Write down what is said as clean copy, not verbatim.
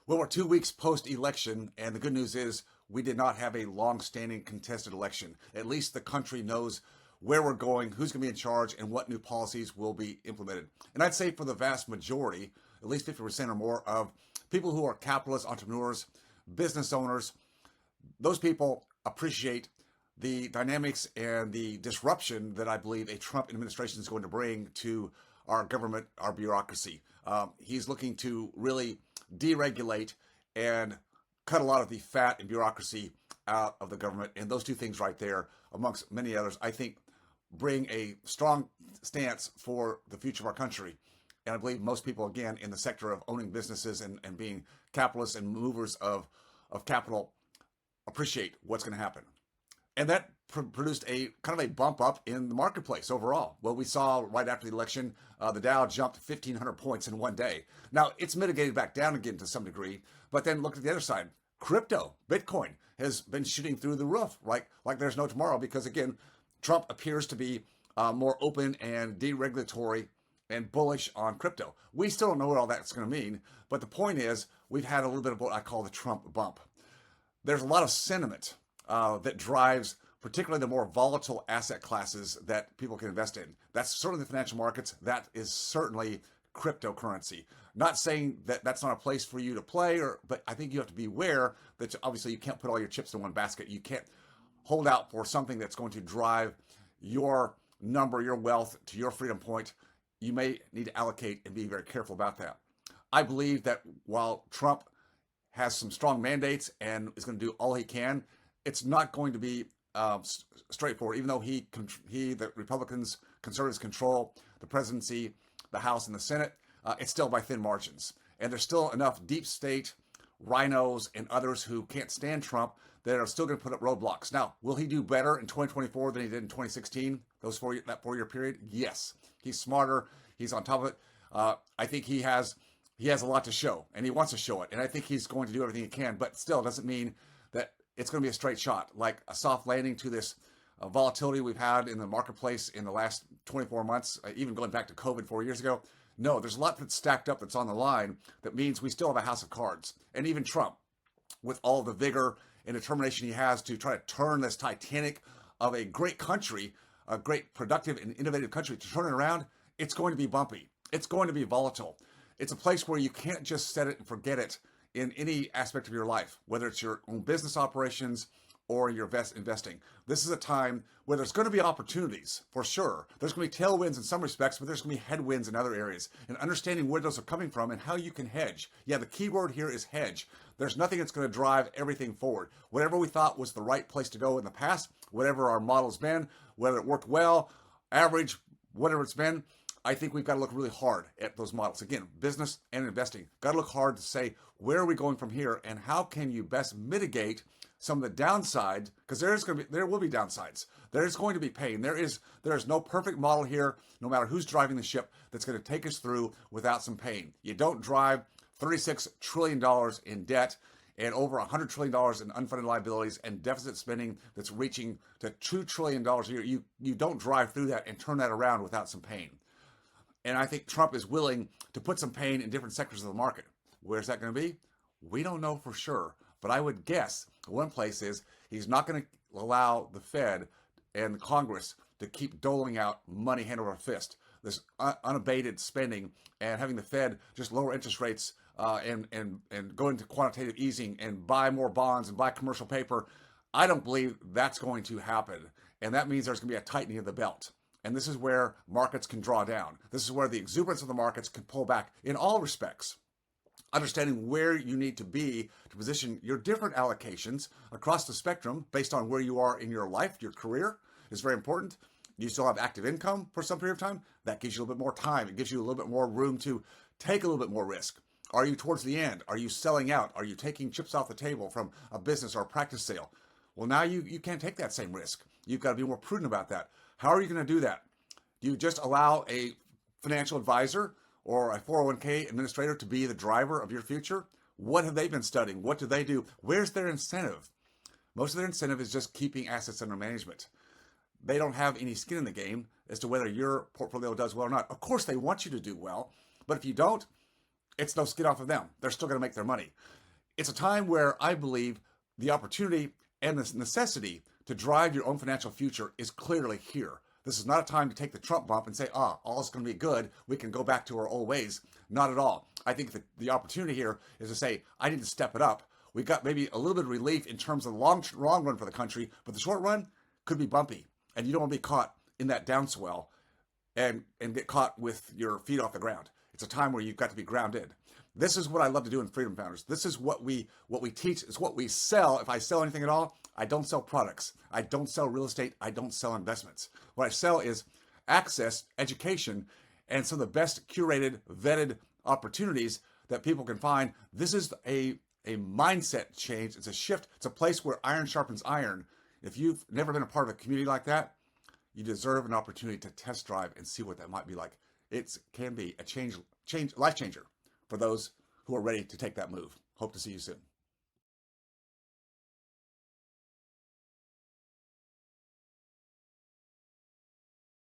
Well, we're 2 weeks post-election, and the good news is we did not have a long-standing contested election. At least the country knows where we're going, who's going to be in charge, and what new policies will be implemented. And I'd say for the vast majority, at least 50% or more of people who are capitalists, entrepreneurs, business owners, those people appreciate the dynamics and the disruption that I believe a Trump administration is going to bring to our government, our bureaucracy. He's looking to really deregulate and cut a lot of the fat and bureaucracy out of the government. And those two things right there, amongst many others, I think bring a strong stance for the future of our country. And I believe most people, again, in the sector of owning businesses and being capitalists and movers of capital appreciate what's going to happen. And that produced a kind of a bump up in the marketplace overall. Well, we saw right after the election, the Dow jumped 1,500 points in one day. Now, it's mitigated back down again to some degree, but then look at the other side. Crypto, Bitcoin, has been shooting through the roof, right? Like there's no tomorrow, because again, Trump appears to be more open and deregulatory and bullish on crypto. We still don't know what all that's going to mean, but the point is we've had a little bit of what I call the Trump bump. There's a lot of sentiment that drives particularly the more volatile asset classes that people can invest in. That's certainly the financial markets. That is certainly cryptocurrency. Not saying that that's not a place for you to play, but I think you have to be aware that obviously you can't put all your chips in one basket. You can't hold out for something that's going to drive your number, your wealth to your freedom point. You may need to allocate and be very careful about that. I believe that while Trump has some strong mandates and is going to do all he can, it's not going to be straightforward. Even though the Republicans, conservatives control the presidency, the House, and the Senate, it's still by thin margins. And there's still enough deep state rhinos and others who can't stand Trump that are still going to put up roadblocks. Now, will he do better in 2024 than he did in 2016? That 4-year period? Yes. He's smarter. He's on top of it. I think he has a lot to show, and he wants to show it. And I think he's going to do everything he can, but still doesn't mean that it's going to be a straight shot, like a soft landing to this volatility we've had in the marketplace in the last 24 months, even going back to COVID 4 years ago. No, there's a lot that's stacked up that's on the line that means we still have a house of cards. And even Trump, with all the vigor and determination he has to try to turn this Titanic of a great country, a great productive and innovative country, to turn it around, it's going to be bumpy. It's going to be volatile. It's a place where you can't just set it and forget it in any aspect of your life, whether it's your own business operations or your investing. This is a time where there's going to be opportunities, for sure. There's going to be tailwinds in some respects, but there's going to be headwinds in other areas. And understanding where those are coming from and how you can hedge. Yeah, the key word here is hedge. There's nothing that's going to drive everything forward. Whatever we thought was the right place to go in the past, whatever our model's been, whether it worked well, average, whatever it's been, I think we've got to look really hard at those models. Again, business and investing. Got to look hard to say, where are we going from here, and how can you best mitigate some of the downside? Because there will be downsides. There's going to be pain. There is no perfect model here, no matter who's driving the ship, that's going to take us through without some pain. You don't drive $36 trillion in debt and over $100 trillion in unfunded liabilities and deficit spending that's reaching to $2 trillion a year. You don't drive through that and turn that around without some pain. And I think Trump is willing to put some pain in different sectors of the market. Where's that going to be? We don't know for sure. But I would guess one place is he's not going to allow the Fed and the Congress to keep doling out money hand over fist. This unabated spending and having the Fed just lower interest rates and go into quantitative easing and buy more bonds and buy commercial paper. I don't believe that's going to happen. And that means there's going to be a tightening of the belt. And this is where markets can draw down. This is where the exuberance of the markets can pull back in all respects. Understanding where you need to be to position your different allocations across the spectrum based on where you are in your life, your career, is very important. You still have active income for some period of time. That gives you a little bit more time. It gives you a little bit more room to take a little bit more risk. Are you towards the end? Are you selling out? Are you taking chips off the table from a business or a practice sale? Well, now you can't take that same risk. You've got to be more prudent about that. How are you going to do that? Do you just allow a financial advisor or a 401k administrator to be the driver of your future? What have they been studying? What do they do? Where's their incentive? Most of their incentive is just keeping assets under management. They don't have any skin in the game as to whether your portfolio does well or not. Of course, they want you to do well, but if you don't, it's no skin off of them. They're still going to make their money. It's a time where I believe the opportunity and the necessity to drive your own financial future is clearly here. This is not a time to take the Trump bump and say, all is going to be good. We can go back to our old ways. Not at all. I think the opportunity here is to say, I need to step it up. We got maybe a little bit of relief in terms of the long run for the country, but the short run could be bumpy. And you don't want to be caught in that downswell and get caught with your feet off the ground. It's a time where you've got to be grounded. This is what I love to do in Freedom Founders. This is what we teach. It's what we sell. If I sell anything at all, I don't sell products. I don't sell real estate. I don't sell investments. What I sell is access, education, and some of the best curated, vetted opportunities that people can find. This is a mindset change. It's a shift. It's a place where iron sharpens iron. If you've never been a part of a community like that, you deserve an opportunity to test drive and see what that might be like. It can be a life changer for those who are ready to take that move. Hope to see you soon.